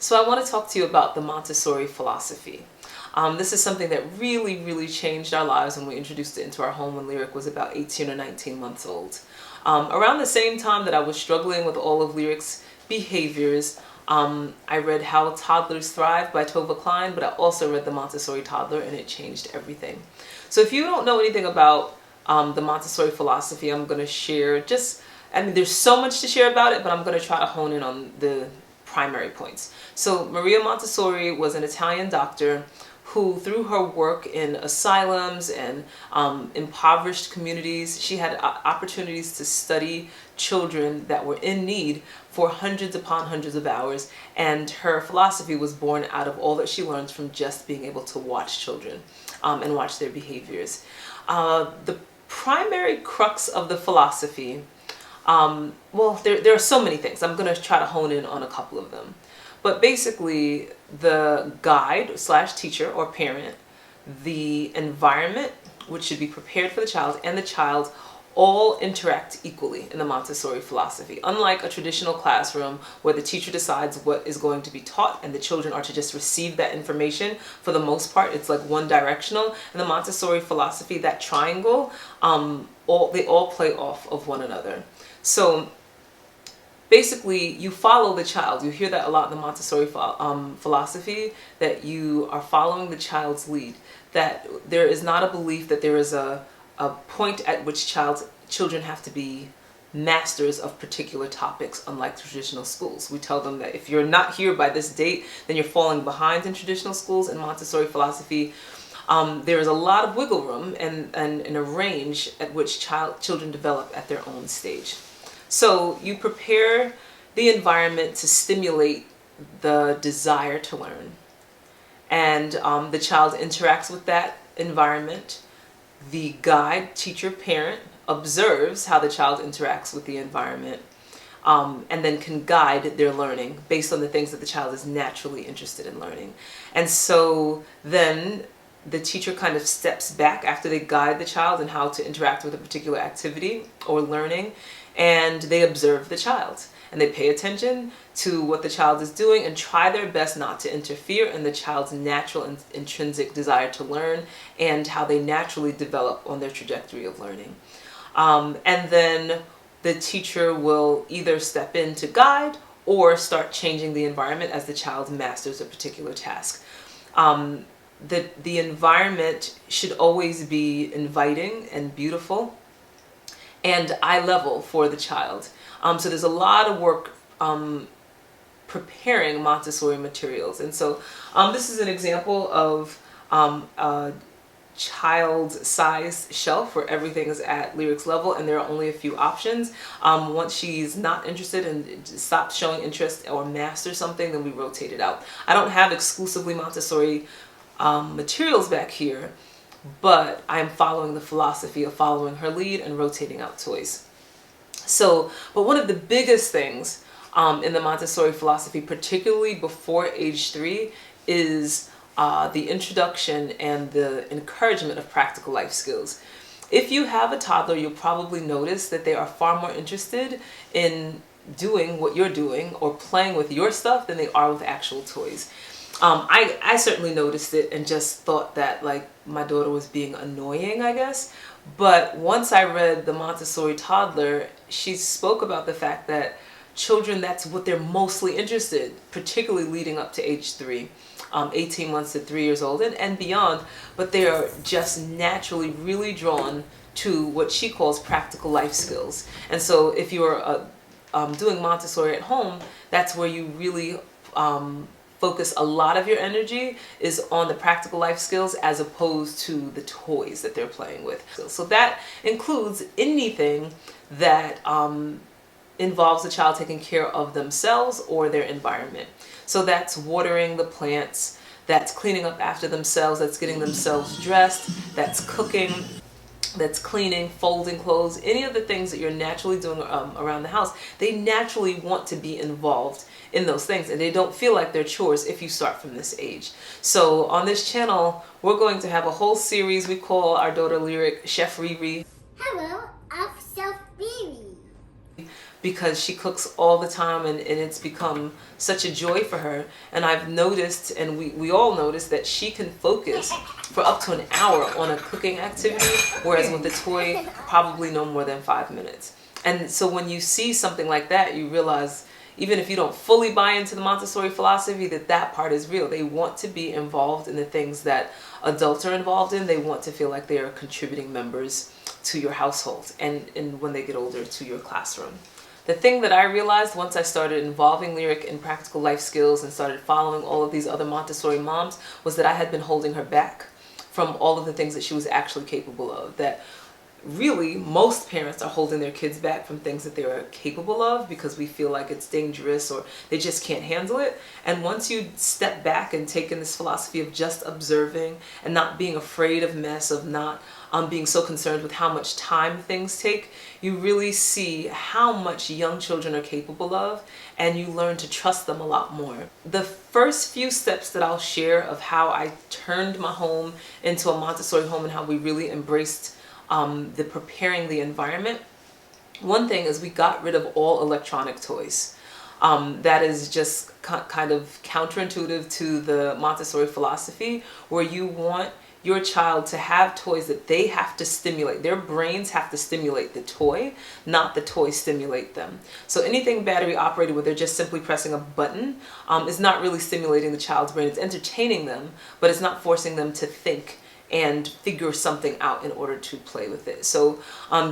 So I want to talk to you about the Montessori philosophy. This is something that really changed our lives when we introduced it into our home when Lyric was about 18 or 19 months old. Around the same time that I was struggling with all of Lyric's behaviors, I read How Toddlers Thrive by Tova Klein, but I also read the Montessori Toddler, and it changed everything. So if you don't know anything about the Montessori philosophy, I'm going to share there's so much to share about it, but I'm going to try to hone in on the primary points. So Maria Montessori was an Italian doctor who, through her work in asylums and impoverished communities, she had opportunities to study children that were in need for hundreds upon hundreds of hours, and her philosophy was born out of all that she learned from just being able to watch children and watch their behaviors. The primary crux of the philosophy, there are so many things. I'm going to try to hone in on a couple of them. But basically, the guide / teacher or parent, the environment, which should be prepared for the child, and the child all interact equally in the Montessori philosophy. Unlike a traditional classroom where the teacher decides what is going to be taught and the children are to just receive that information, for the most part, it's like one directional. In the Montessori philosophy, that triangle, they all play off of one another. So basically, you follow the child. You hear that a lot in the Montessori philosophy, that you are following the child's lead. That there is not a belief that there is a point at which children have to be masters of particular topics, unlike traditional schools. We tell them that if you're not here by this date, then you're falling behind in traditional schools. In Montessori philosophy, there is a lot of wiggle room and a range at which children develop at their own stage. So you prepare the environment to stimulate the desire to learn. And the child interacts with that environment. The guide, teacher, parent observes how the child interacts with the environment, and then can guide their learning based on the things that the child is naturally interested in learning. And so then the teacher kind of steps back after they guide the child in how to interact with a particular activity or learning, and they observe the child. And they pay attention to what the child is doing and try their best not to interfere in the child's natural and intrinsic desire to learn and how they naturally develop on their trajectory of learning. And then the teacher will either step in to guide or start changing the environment as the child masters a particular task. The environment should always be inviting and beautiful and eye level for the child. So there's a lot of work preparing Montessori materials. And so this is an example of a child-sized shelf where everything is at Lyric's level, and there are only a few options. Once she's not interested and stops showing interest or masters something, then we rotate it out. I don't have exclusively Montessori materials back here, but I'm following the philosophy of following her lead and rotating out toys. But one of the biggest things in the Montessori philosophy, particularly before age 3, is the introduction and the encouragement of practical life skills. If you have a toddler, you'll probably notice that they are far more interested in doing what you're doing or playing with your stuff than they are with actual toys. I certainly noticed it and just thought that my daughter was being annoying, I guess. But once I read the Montessori Toddler, she spoke about the fact that children, that's what they're mostly interested, particularly leading up to age 3, 18 months to 3 years old and beyond. But they are just naturally really drawn to what she calls practical life skills. And so if you're doing Montessori at home, that's where you really focus a lot of your energy is on the practical life skills as opposed to the toys that they're playing with. So that includes anything that involves the child taking care of themselves or their environment. So that's watering the plants, that's cleaning up after themselves, that's getting themselves dressed, that's cooking, that's cleaning, folding clothes, any of the things that you're naturally doing around the house. They naturally want to be involved in those things, and they don't feel like they're chores if you start from this age. So on this channel, we're going to have a whole series we call our daughter Lyric Chef Riri. Hello, I'm Chef Riri. because she cooks all the time, and it's become such a joy for her. And I've noticed, and we all noticed, that she can focus for up to an hour on a cooking activity, whereas with the toy, probably no more than 5 minutes. And so when you see something like that, you realize, even if you don't fully buy into the Montessori philosophy, that part is real. They want to be involved in the things that adults are involved in. They want to feel like they are contributing members to your household, and when they get older, to your classroom. The thing that I realized once I started involving Lyric in practical life skills and started following all of these other Montessori moms was that I had been holding her back from all of the things that she was actually capable of. That really, most parents are holding their kids back from things that they are capable of because we feel like it's dangerous or they just can't handle it. And once you step back and take in this philosophy of just observing and not being afraid of mess, of not being so concerned with how much time things take, you really see how much young children are capable of, and you learn to trust them a lot more. The first few steps that I'll share of how I turned my home into a Montessori home and how we really embraced the preparing the environment. One thing is we got rid of all electronic toys. That is just kind of counterintuitive to the Montessori philosophy, where you want your child to have toys that they have to stimulate. Their brains have to stimulate the toy, not the toy stimulate them. So anything battery operated where they're just simply pressing a button is not really stimulating the child's brain. It's entertaining them, but it's not forcing them to think and figure something out in order to play with it. So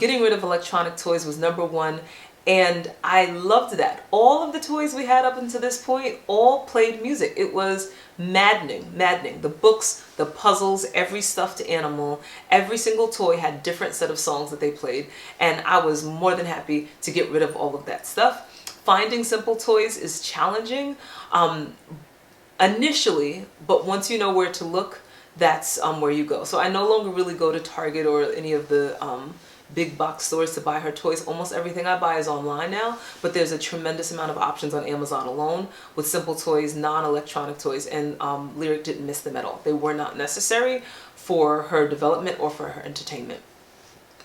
getting rid of electronic toys was number one. And I loved that. All of the toys we had up until this point all played music. It was maddening. The books, the puzzles, every stuffed animal, every single toy had a different set of songs that they played. And I was more than happy to get rid of all of that stuff. Finding simple toys is challenging initially, but once you know where to look, that's where you go. So I no longer really go to Target or any of the big box stores to buy her toys. Almost everything I buy is online now, but there's a tremendous amount of options on Amazon alone with simple toys, non-electronic toys, and Lyric didn't miss them at all. They were not necessary for her development or for her entertainment.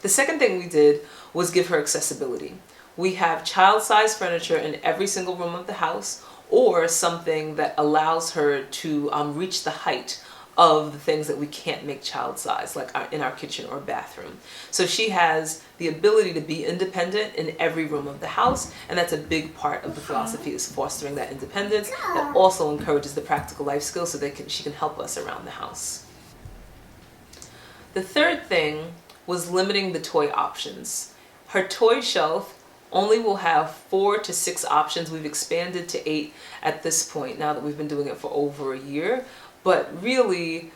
The second thing we did was give her accessibility. We have child-sized furniture in every single room of the house, or something that allows her to reach the height of the things that we can't make child size, like in our kitchen or bathroom. So she has the ability to be independent in every room of the house, and that's a big part of the philosophy, is fostering that independence that also encourages the practical life skills so she can help us around the house. The third thing was limiting the toy options. Her toy shelf only will have 4 to 6 options. We've expanded to 8 at this point now that we've been doing it for over a year. But really,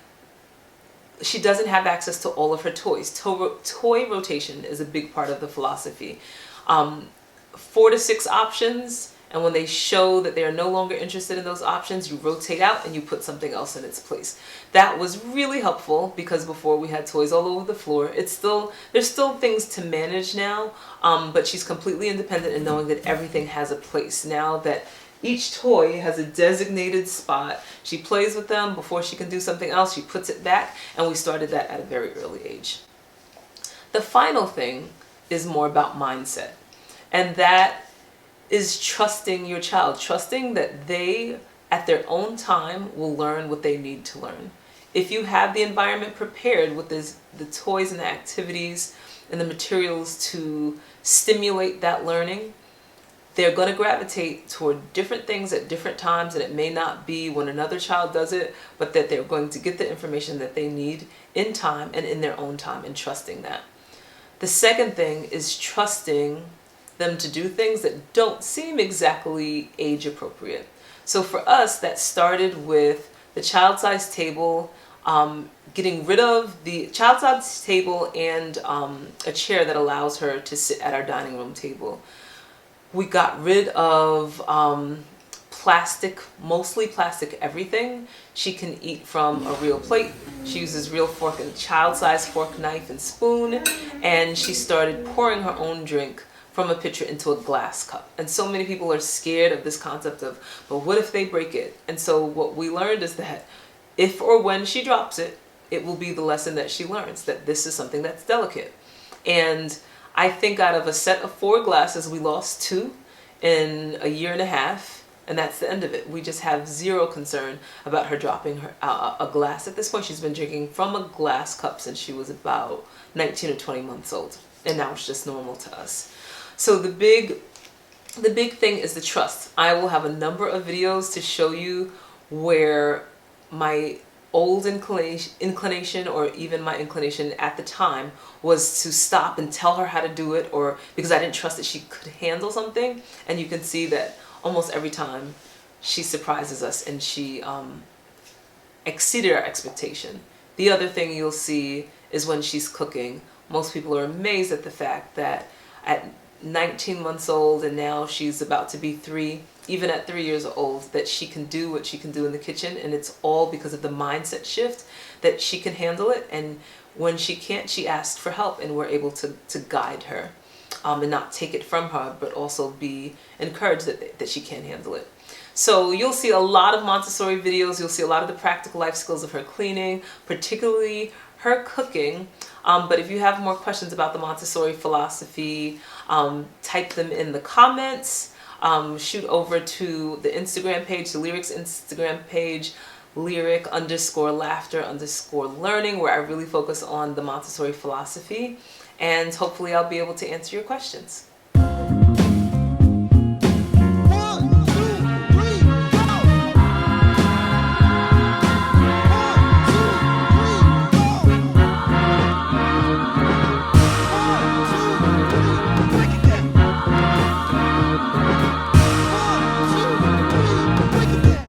she doesn't have access to all of her toys. Toy rotation is a big part of the philosophy. 4 to 6 options, and when they show that they're no longer interested in those options, you rotate out and you put something else in its place. That was really helpful because before we had toys all over the floor. There's still things to manage now, but she's completely independent in knowing that everything has a place. Now that each toy has a designated spot, she plays with them. Before she can do something else, she puts it back, and we started that at a very early age. The final thing is more about mindset, and that is trusting your child, trusting that they, at their own time, will learn what they need to learn. If you have the environment prepared with the toys and the activities and the materials to stimulate that learning, they're going to gravitate toward different things at different times, and it may not be when another child does it, but that they're going to get the information that they need in time and in their own time, and trusting that. The second thing is trusting them to do things that don't seem exactly age appropriate. So for us, that started with the child-sized table, getting rid of the child-sized table and a chair that allows her to sit at our dining room table. We got rid of plastic, mostly plastic everything. She can eat from a real plate. She uses real fork and child-sized fork, knife, and spoon. And she started pouring her own drink from a pitcher into a glass cup. And so many people are scared of this concept of, but what if they break it? And so what we learned is that if or when she drops it, it will be the lesson that she learns, that this is something that's delicate. And I think out of a set of 4 glasses, we lost 2 in a year and a half, and that's the end of it. We just have zero concern about her dropping a glass. At this point, she's been drinking from a glass cup since she was about 19 or 20 months old, and now it's just normal to us. So the big thing is the trust. I will have a number of videos to show you where my old inclination, or even my inclination at the time, was to stop and tell her how to do it, or because I didn't trust that she could handle something. And you can see that almost every time she surprises us, and she exceeded our expectation. The other thing you'll see is when she's cooking. Most people are amazed at the fact that at 19 months old, and now she's about to be 3, even at 3 years old, that she can do what she can do in the kitchen, and it's all because of the mindset shift that she can handle it. And when she can't, she asks for help, and we're able to guide her and not take it from her, but also be encouraged that she can handle it. So you'll see a lot of Montessori videos. You'll see a lot of the practical life skills of her cleaning, particularly her cooking. But if you have more questions about the Montessori philosophy, type them in the comments. Shoot over to the Instagram page, the Lyrics Instagram page, lyric_laughter_learning, where I really focus on the Montessori philosophy. And hopefully I'll be able to answer your questions.